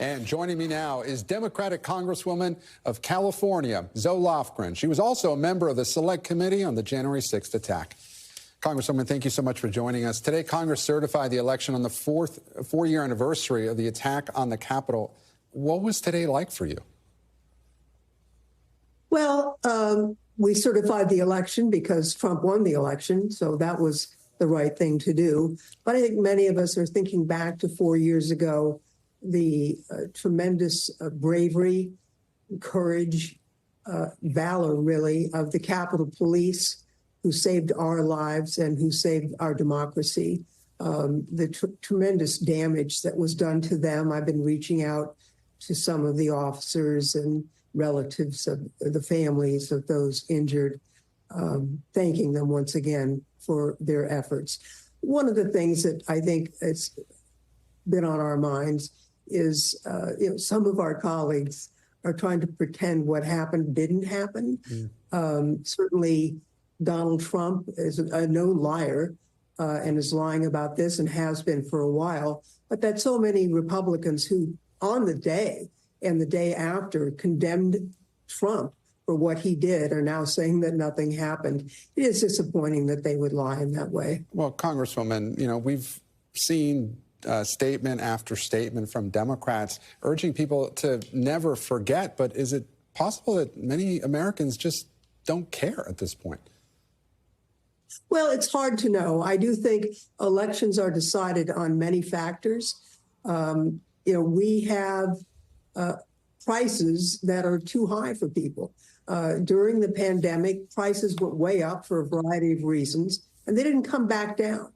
And joining me now is Democratic Congresswoman of California, Zoe Lofgren. She was also a member of the Select Committee on the January 6th attack. Congresswoman, thank you so much for joining us. Today, Congress certified the election on the four-year anniversary of the attack on the Capitol. What was today like for you? Well, we certified the election because Trump won the election, so that was the right thing to do. But I think many of us are thinking back to 4 years ago, the tremendous bravery, courage, valor, really, of the Capitol Police, who saved our lives and who saved our democracy. The tremendous damage that was done to them. I've been reaching out to some of the officers and relatives of the families of those injured, thanking them once again for their efforts. One of the things that I think has been on our minds is some of our colleagues are trying to pretend what happened didn't happen. Certainly, Donald Trump is a known liar and is lying about this and has been for a while, but that so many Republicans who on the day and the day after condemned Trump for what he did are now saying that nothing happened. It is disappointing that they would lie in that way. Well, Congresswoman, we've seen statement after statement from Democrats urging people to never forget, but is it possible that many Americans just don't care at this point? Well, it's hard to know. I do think elections are decided on many factors. We have prices that are too high for people. During the pandemic, prices went way up for a variety of reasons, and they didn't come back down.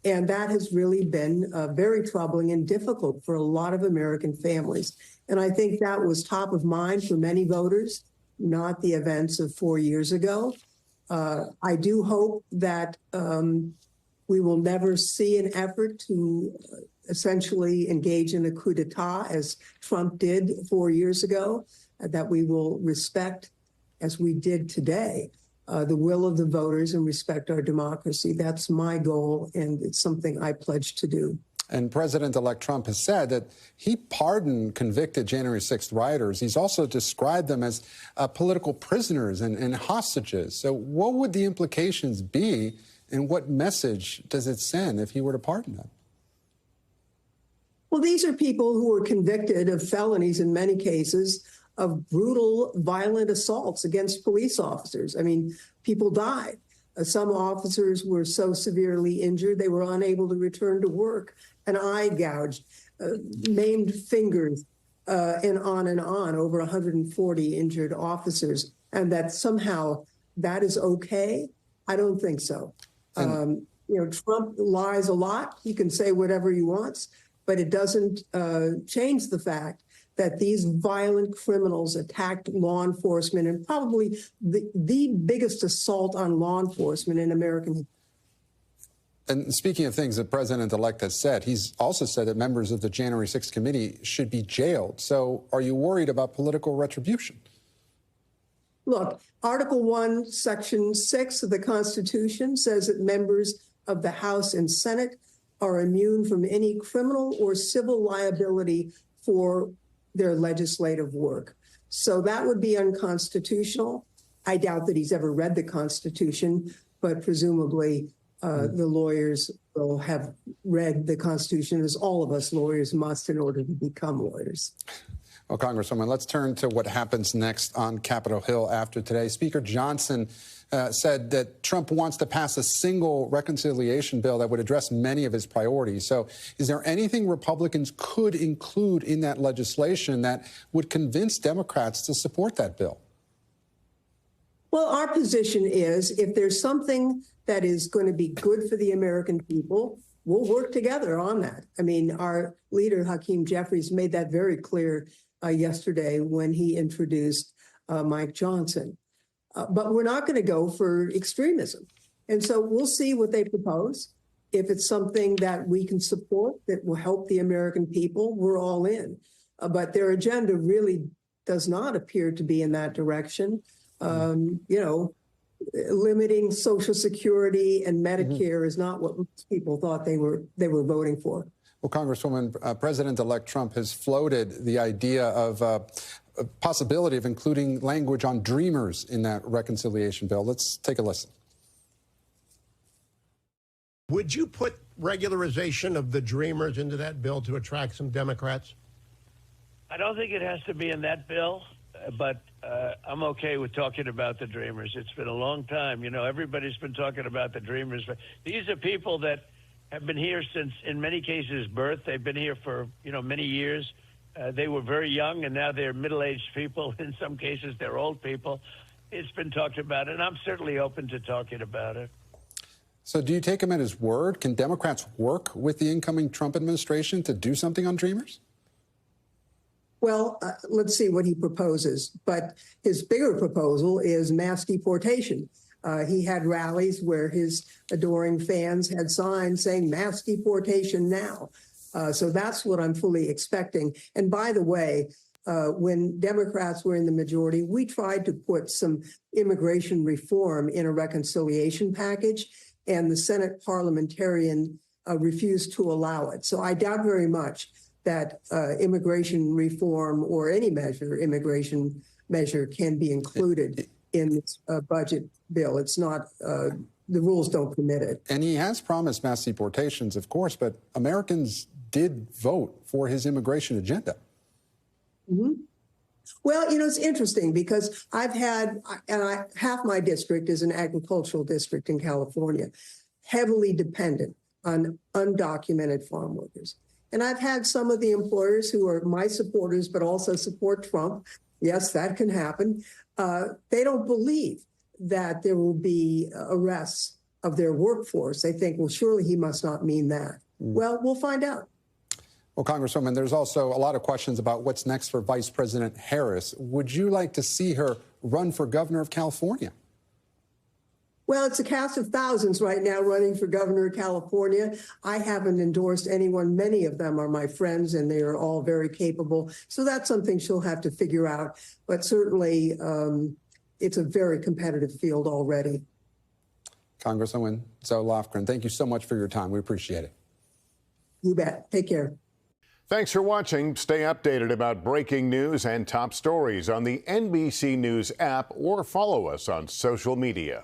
And that has really been very troubling and difficult for a lot of American families. And I think that was top of mind for many voters, not the events of 4 years ago. I do hope that we will never see an effort to essentially engage in a coup d'etat as Trump did 4 years ago, that we will respect, as we did today, the will of the voters and respect our democracy. That's my goal, and it's something I pledge to do. And President-elect Trump has said that he pardoned convicted January 6th rioters. He's also described them as political prisoners and hostages. So what would the implications be, and what message does it send if he were to pardon them? Well, these are people who were convicted of felonies in many cases, of brutal, violent assaults against police officers. I mean, people died. Some officers were so severely injured they were unable to return to work, an eye gouged, maimed fingers, and on, over 140 injured officers. And that somehow that is okay? I don't think so. Trump lies a lot. He can say whatever he wants, but it doesn't change the fact that these violent criminals attacked law enforcement, and probably the biggest assault on law enforcement in American history. And speaking of things that President-elect has said, he's also said that members of the January 6th committee should be jailed. So are you worried about political retribution? Look, Article 1, Section 6 of the Constitution says that members of the House and Senate are immune from any criminal or civil liability for their legislative work. So that would be unconstitutional. I doubt that he's ever read the Constitution, but presumably the lawyers will have read the Constitution, as all of us lawyers must in order to become lawyers. Well, Congresswoman, let's turn to what happens next on Capitol Hill after today. Speaker Johnson said that Trump wants to pass a single reconciliation bill that would address many of his priorities. So is there anything Republicans could include in that legislation that would convince Democrats to support that bill? Well, our position is if there's something that is going to be good for the American people, we'll work together on that. I mean, our leader, Hakeem Jeffries, made that very clear yesterday when he introduced Mike Johnson. But we're not going to go for extremism. And so we'll see what they propose. If it's something that we can support that will help the American people, we're all in. But their agenda really does not appear to be in that direction. Limiting Social Security and Medicare is not what people thought they were voting for. Well, Congresswoman, President-elect Trump has floated the idea of a possibility of including language on dreamers in that reconciliation bill. Let's take a listen. Would you put regularization of the dreamers into that bill to attract some Democrats? I don't think it has to be in that bill, but I'm okay with talking about the dreamers. It's been a long time. You know, everybody's been talking about the dreamers. These are people that have been here since, in many cases, birth. They've been here for, many years. They were very young, and now they're middle-aged people. In some cases, they're old people. It's been talked about, and I'm certainly open to talking about it. So do you take him at his word? Can Democrats work with the incoming Trump administration to do something on dreamers? Well, let's see what he proposes. But his bigger proposal is mass deportation. He had rallies where his adoring fans had signs saying mass deportation now. So that's what I'm fully expecting. And by the way, when Democrats were in the majority, we tried to put some immigration reform in a reconciliation package, and the Senate parliamentarian refused to allow it. So I doubt very much that immigration reform or any immigration measure can be included in this budget bill. It's not, the rules don't permit it. And he has promised mass deportations, of course, but Americans did vote for his immigration agenda. Mm-hmm. Well, it's interesting because half my district is an agricultural district in California, heavily dependent on undocumented farm workers. And I've had some of the employers who are my supporters, but also support Trump. Yes, that can happen. They don't believe that there will be arrests of their workforce. They think, well, surely he must not mean that. Well, we'll find out. Well, Congresswoman, there's also a lot of questions about what's next for Vice President Harris. Would you like to see her run for governor of California? Well, it's a cast of thousands right now running for governor of California. I haven't endorsed anyone. Many of them are my friends, and they are all very capable. So that's something she'll have to figure out. But certainly, it's a very competitive field already. Congresswoman Zoe Lofgren, thank you so much for your time. We appreciate it. You bet. Take care. Thanks for watching. Stay updated about breaking news and top stories on the NBC News app or follow us on social media.